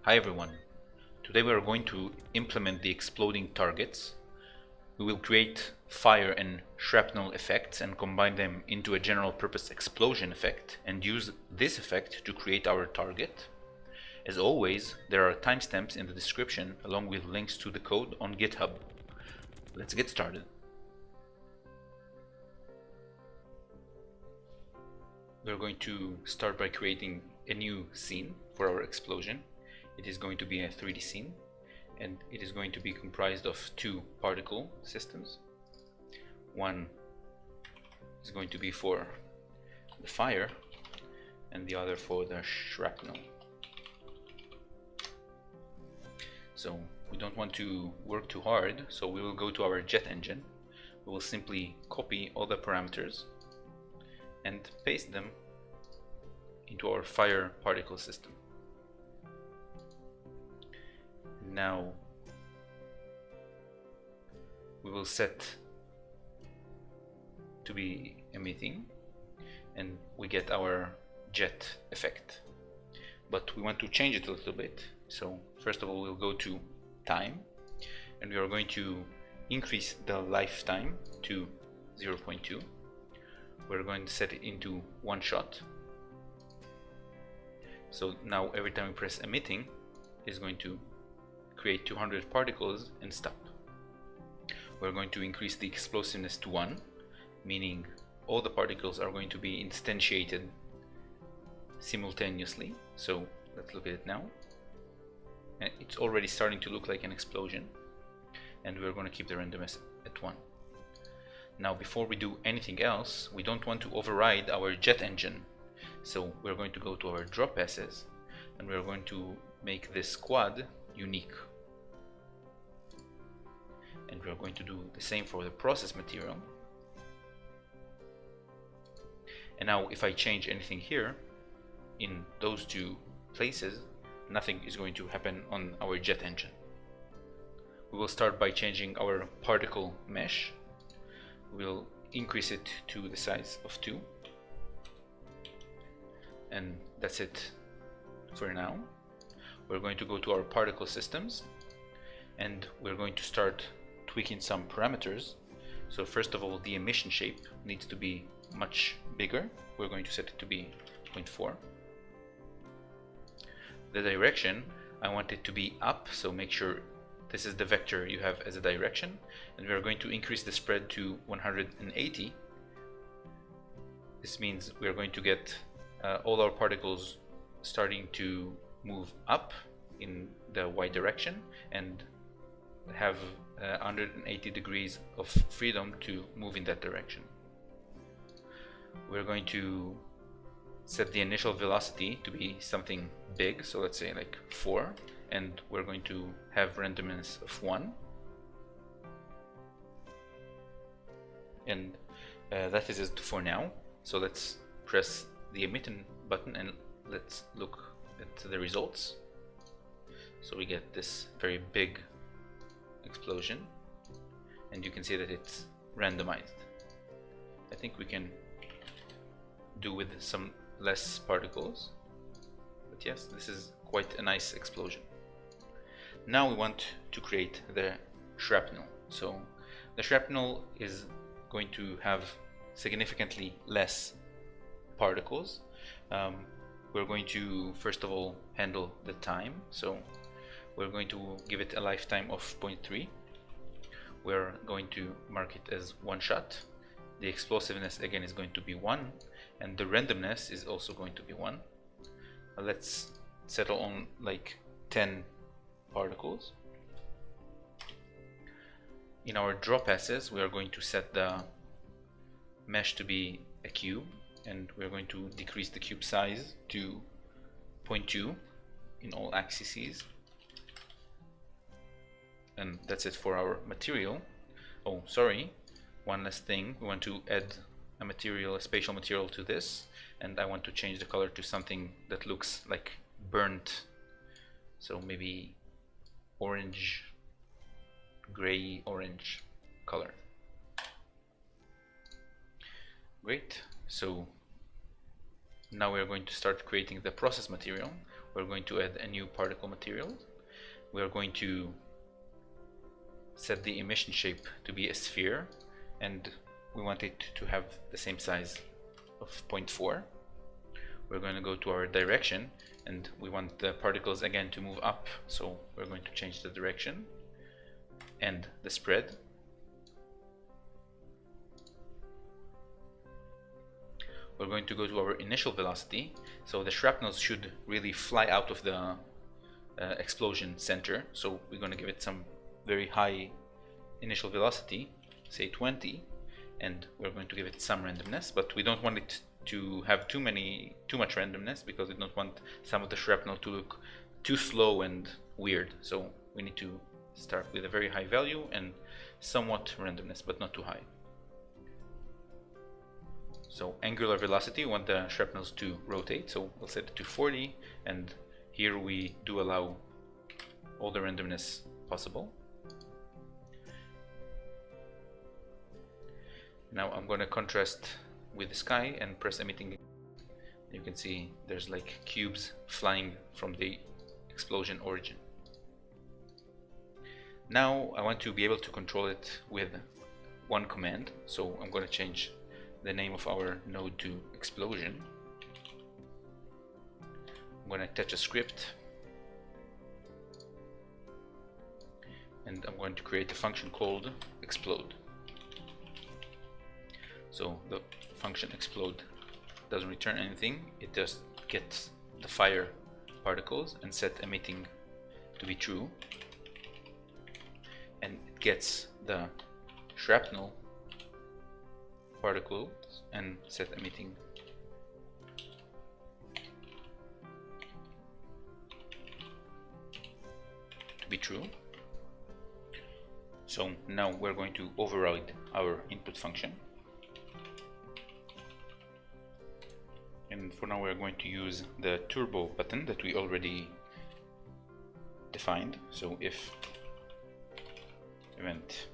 Hi everyone. Today we are going to implement the exploding targets. We will create fire and shrapnel effects and combine them into a general purpose explosion effect and use this effect to create our target. As always, there are timestamps in the description along with links to the code on GitHub. Let's get started. We're going to start by creating a new scene for our explosion. It is going to be a 3D scene, and it is going to be comprised of two particle systems. One is going to be for the fire, and the other for the shrapnel. So we don't want to work too hard, so we will go to our jet engine. We will simply copy all the parameters and paste them into our fire particle system. Now we will set to be emitting and we get our jet effect, but we want to change it a little bit. So first of all, we'll go to time and we are going to increase the lifetime to 0.2. We're going to set it into one shot. So now every time we press emitting, it's going to create 200 particles and stop. We're going to increase the explosiveness to 1, meaning all the particles are going to be instantiated simultaneously. So let's look at it now. And it's already starting to look like an explosion, and we're going to keep the randomness at 1. Now before we do anything else, we don't want to override our jet engine. So we're going to go to our drop passes and we're going to make this quad unique. And we're going to do the same for the process material. And now if I change anything here in those two places, nothing is going to happen on our jet engine. We will start by changing our particle mesh. We'll increase it to the size of 2. And that's it for now. We're going to go to our particle systems and we're going to start tweaking some parameters. So first of all, the emission shape needs to be much bigger. We're going to set it to be 0.4. The direction, I want it to be up, so make sure this is the vector you have as a direction, and we're going to increase the spread to 180. This means we're going to get all our particles starting to move up in the y direction and have 180 degrees of freedom to move in that direction. We're going to set the initial velocity to be something big, so let's say like 4, and we're going to have randomness of 1, and that is it for now. So let's press the emitting button and let's look at the results. So we get this very big explosion and you can see that it's randomized. I think we can do with some less particles, but yes, this is quite a nice explosion. Now we want to create the shrapnel. So the shrapnel is going to have significantly less particles. We're going to first of all handle the time, so we're going to give it a lifetime of 0.3. We're going to mark it as one shot. The explosiveness again is going to be 1, and the randomness is also going to be 1. Let's settle on like 10 particles. In our draw passes, we are going to set the mesh to be a cube, and we're going to decrease the cube size to 0.2 in all axes. And that's it for our material. Oh, sorry, one last thing. We want to add a material, a spatial material to this, and I want to change the color to something that looks like burnt. So maybe orange, gray orange color. Great. So now we're going to start creating the process material. We're going to add a new particle material. We're going to set the emission shape to be a sphere, and we want it to have the same size of 0.4. We're going to go to our direction, and we want the particles again to move up, so we're going to change the direction and the spread. We're going to go to our initial velocity, so the shrapnels should really fly out of the explosion center, so we're going to give it some very high initial velocity, say 20, and we're going to give it some randomness, but we don't want it to have too much randomness, because we don't want some of the shrapnel to look too slow and weird. So we need to start with a very high value and somewhat randomness, but not too high. So angular velocity, we want the shrapnels to rotate, so we'll set it to 40, and here we do allow all the randomness possible. Now I'm going to contrast with the sky and press emitting. You can see there's like cubes flying from the explosion origin. Now I want to be able to control it with one command, so I'm going to change the name of our node to explosion. I'm going to attach a script, and I'm going to create a function called explode. So the function explode doesn't return anything, it just gets the fire particles and set emitting to be true, and it gets the shrapnel particles and set emitting to be true. So now we're going to override our input function, and for now we're going to use the turbo button that we already defined. So if event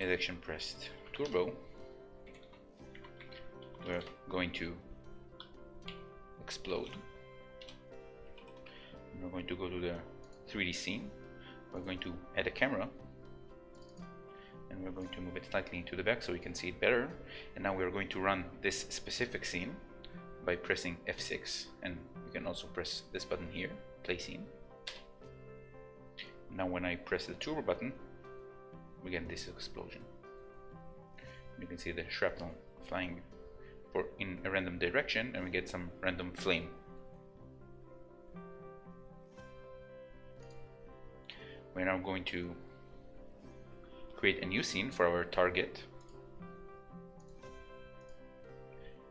ejection pressed turbo, we're going to explode. We're going to go to the 3D scene. We're going to add a camera, and we're going to move it slightly into the back so we can see it better. And now we're going to run this specific scene by pressing F6, and you can also press this button here, play scene. Now when I press the turbo button, we get this explosion. You can see the shrapnel flying in a random direction, and we get some random flame. We're now going to create a new scene for our target.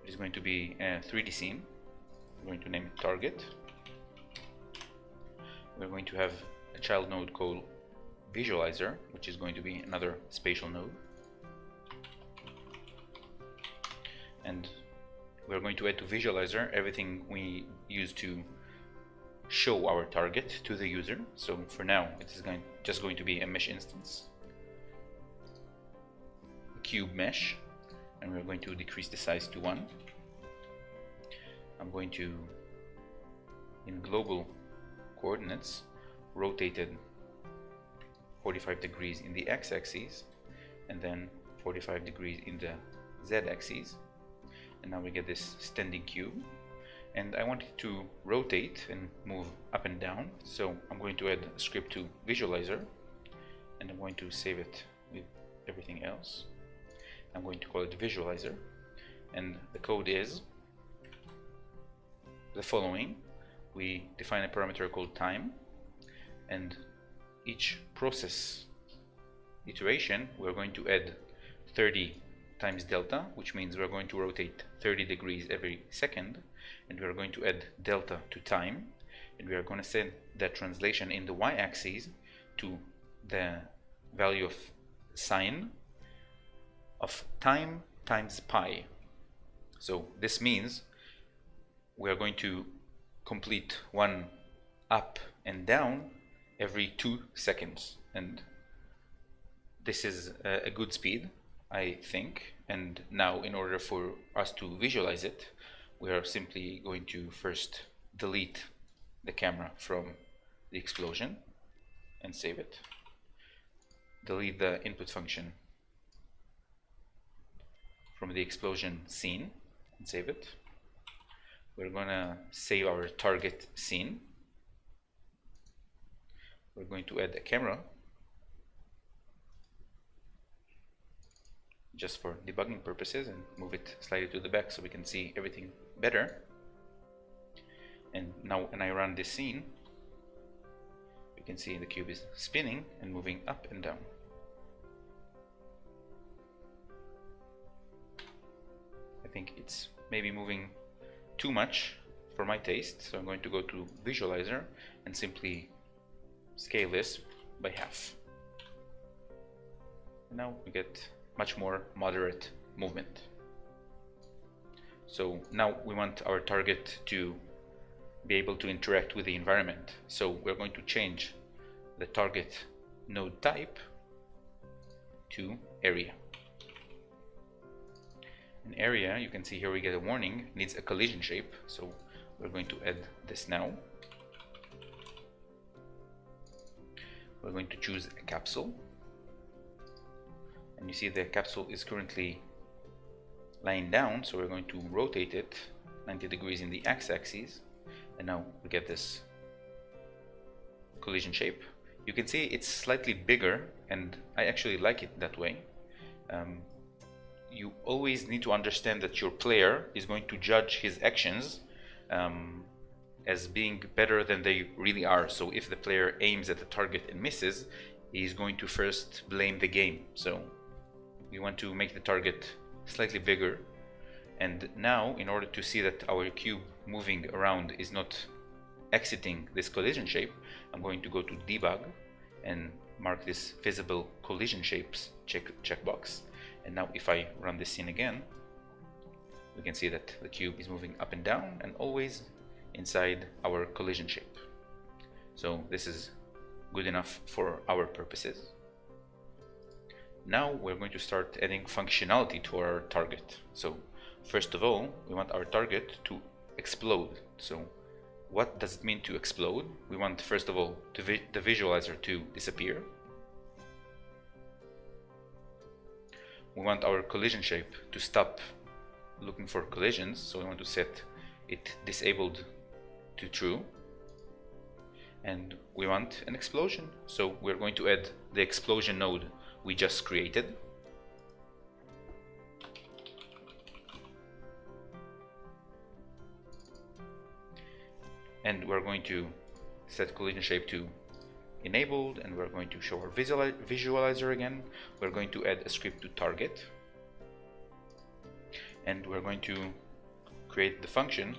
It is going to be a 3D scene. We're going to name it target. We're going to have a child node called visualizer, which is going to be another spatial node, and we're going to add to visualizer everything we use to show our target to the user. So for now it is just going to be a mesh instance, a cube mesh, and we're going to decrease the size to 1. I'm going to, in global coordinates, rotate it 45 degrees in the x-axis and then 45 degrees in the z-axis, and now we get this standing cube. And I want it to rotate and move up and down, so I'm going to add a script to visualizer, and I'm going to save it with everything else. I'm going to call it visualizer, and the code is the following. We define a parameter called time, and each process iteration we're going to add 30 times delta, which means we're going to rotate 30 degrees every second, and we're going to add delta to time, and we are going to set that translation in the y-axis to the value of sine of time times pi. So this means we are going to complete one up and down every 2 seconds, and this is a good speed, I think. And now in order for us to visualize it, we are simply going to first delete the camera from the explosion and save it. Delete the input function from the explosion scene and save it. We're gonna save our target scene. We're going to add a camera just for debugging purposes and move it slightly to the back so we can see everything better. And now when I run this scene, you can see the cube is spinning and moving up and down. I think it's maybe moving too much for my taste, so I'm going to go to visualizer and simply scale this by half. And now we get much more moderate movement. So now we want our target to be able to interact with the environment. So we're going to change the target node type to area. In area, you can see here we get a warning, needs a collision shape. So we're going to add this now. We're going to choose a capsule. And you see the capsule is currently lying down, so we're going to rotate it 90 degrees in the x-axis, and now we get this collision shape. You can see it's slightly bigger, and I actually like it that way. You always need to understand that your player is going to judge his actions as being better than they really are. So if the player aims at the target and misses, he's going to first blame the game. So we want to make the target slightly bigger. And now, in order to see that our cube moving around is not exiting this collision shape, I'm going to go to debug and mark this visible collision shapes checkbox. And now if I run this scene again, we can see that the cube is moving up and down and always inside our collision shape. So this is good enough for our purposes. Now we're going to start adding functionality to our target. So first of all, we want our target to explode. So what does it mean to explode? We want first of all the visualizer to disappear. We want our collision shape to stop looking for collisions, so we want to set it disabled to true. And we want an explosion, so we're going to add the explosion node we just created. And we're going to set collision shape to enabled, and we're going to show our visualizer again. We're going to add a script to target, and we're going to create the function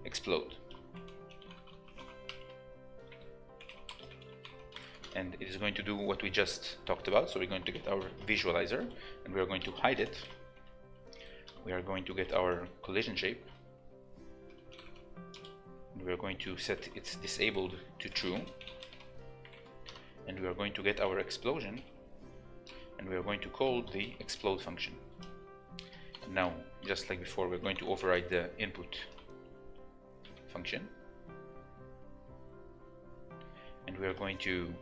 explode, and it is going to do what we just talked about. So we're going to get our visualizer and we're going to hide it. We are going to get our collision shape, and we're going to set its disabled to true, and we are going to get our explosion, and we are going to call the explode function. Now, just like before, we're going to override the input function, and we are going to,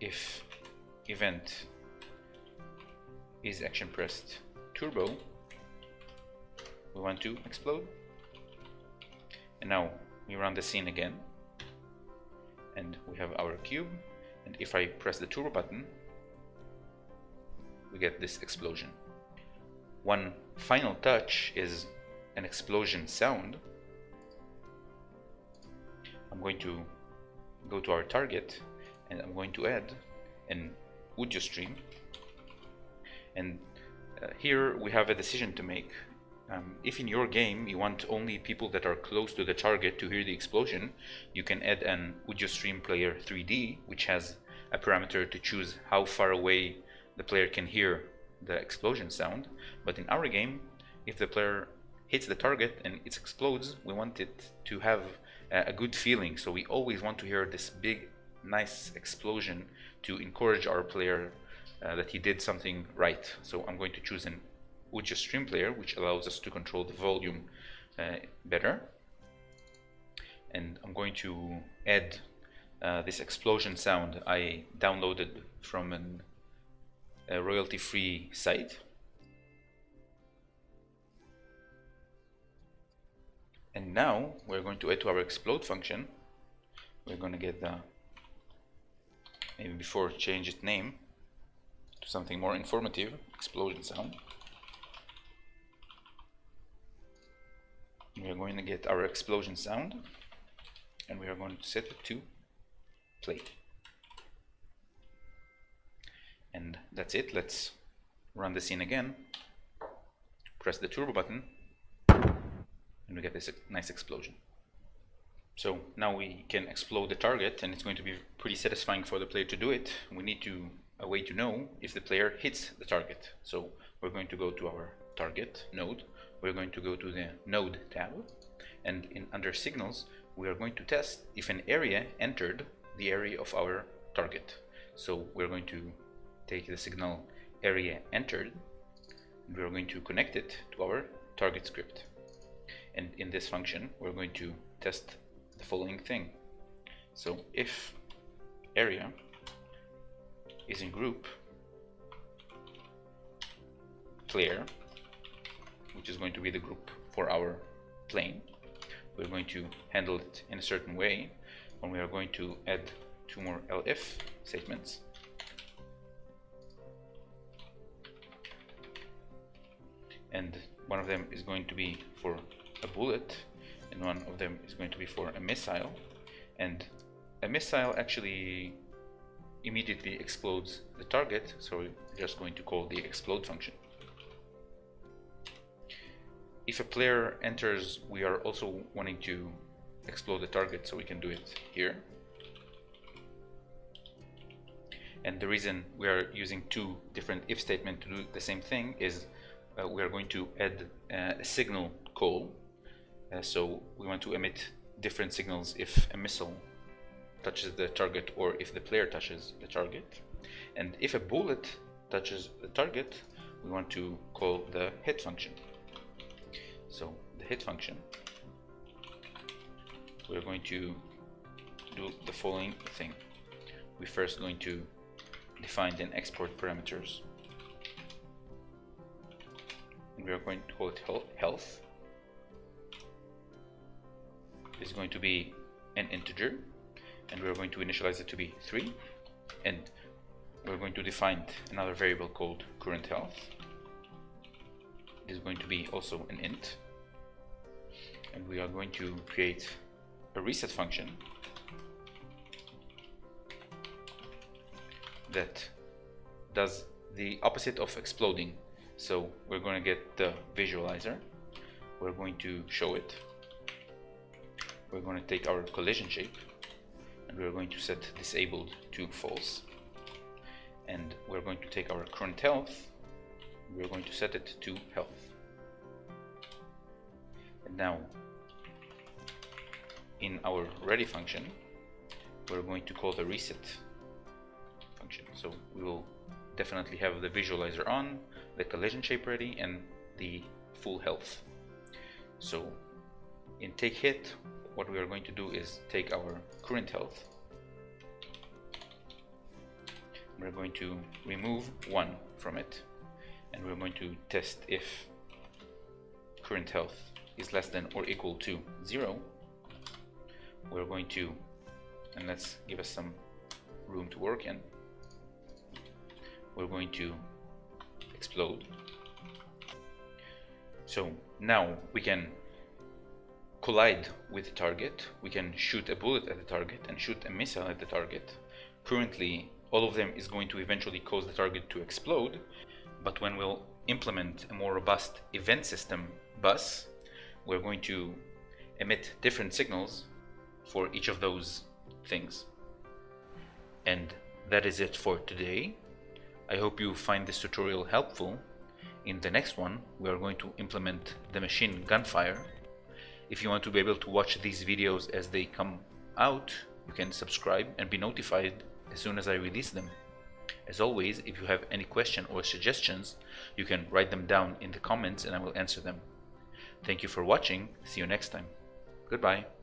if event is action pressed turbo, we want to explode. And now we run the scene again, and we have our cube, and if I press the turbo button, we get this explosion. One final touch is an explosion sound. I'm going to go to our target, and I'm going to add an audio stream, and here we have a decision to make. If in your game you want only people that are close to the target to hear the explosion, you can add an audio stream player 3D, which has a parameter to choose how far away the player can hear the explosion sound. But in our game, if the player hits the target and it explodes, we want it to have a good feeling. So we always want to hear this big nice explosion to encourage our player that he did something right. So I'm going to choose an audio stream player, which allows us to control the volume better. And I'm going to add this explosion sound I downloaded from a royalty-free site. And now we're going to add to our explode function. We're going to get the, maybe before change its name to something more informative, explosion sound. We are going to get our explosion sound, and we are going to set it to play. And that's it. Let's run the scene again. Press the turbo button, and we get this nice explosion. So now we can explode the target, and it's going to be pretty satisfying for the player to do it. We need a way to know if the player hits the target. So we're going to go to our target node. We're going to go to the node tab, and under signals we are going to test if an area entered the area of our target. So we're going to take the signal area entered, and we're going to connect it to our target script. And in this function we're going to test the following thing. So if area is in group player, which is going to be the group for our plane, we're going to handle it in a certain way, and we are going to add 2 more elif statements. And one of them is going to be for a bullet, and one of them is going to be for a missile. And a missile actually immediately explodes the target, so we're just going to call the explode function. If a player enters, we are also wanting to explode the target, so we can do it here. And the reason we are using 2 different if statements to do the same thing is we are going to add a signal call. So we want to emit different signals if a missile touches the target or if the player touches the target. And if a bullet touches the target, we want to call the hit function. So the hit function, we're going to do the following thing. We're first going to define and export parameters. We are going to call it health. It's going to be an integer, and we're going to initialize it to be 3, and we're going to define another variable called current health. It is going to be also an int, and we are going to create a reset function that does the opposite of exploding. So we're going to get the visualizer, we're going to show it, we're going to take our collision shape, and we're going to set disabled to false, and we're going to take our current health, we're going to set it to health. And now in our ready function we're going to call the reset function. So we will definitely have the visualizer on, the collision shape ready, and the full health. So in take hit, what we are going to do is take our current health, we're going to remove 1 from it, and we're going to test if current health is less than or equal to 0. We're going to, and let's give us some room to work in, we're going to explode. So now we can collide with the target, we can shoot a bullet at the target and shoot a missile at the target. Currently all of them is going to eventually cause the target to explode, but when we'll implement a more robust event system bus, we're going to emit different signals for each of those things. And that is it for today. I hope you find this tutorial helpful. In the next one, we are going to implement the machine gunfire. If you want to be able to watch these videos as they come out, you can subscribe and be notified as soon as I release them. As always, if you have any question or suggestions, you can write them down in the comments and I will answer them. Thank you for watching. See you next time. Goodbye.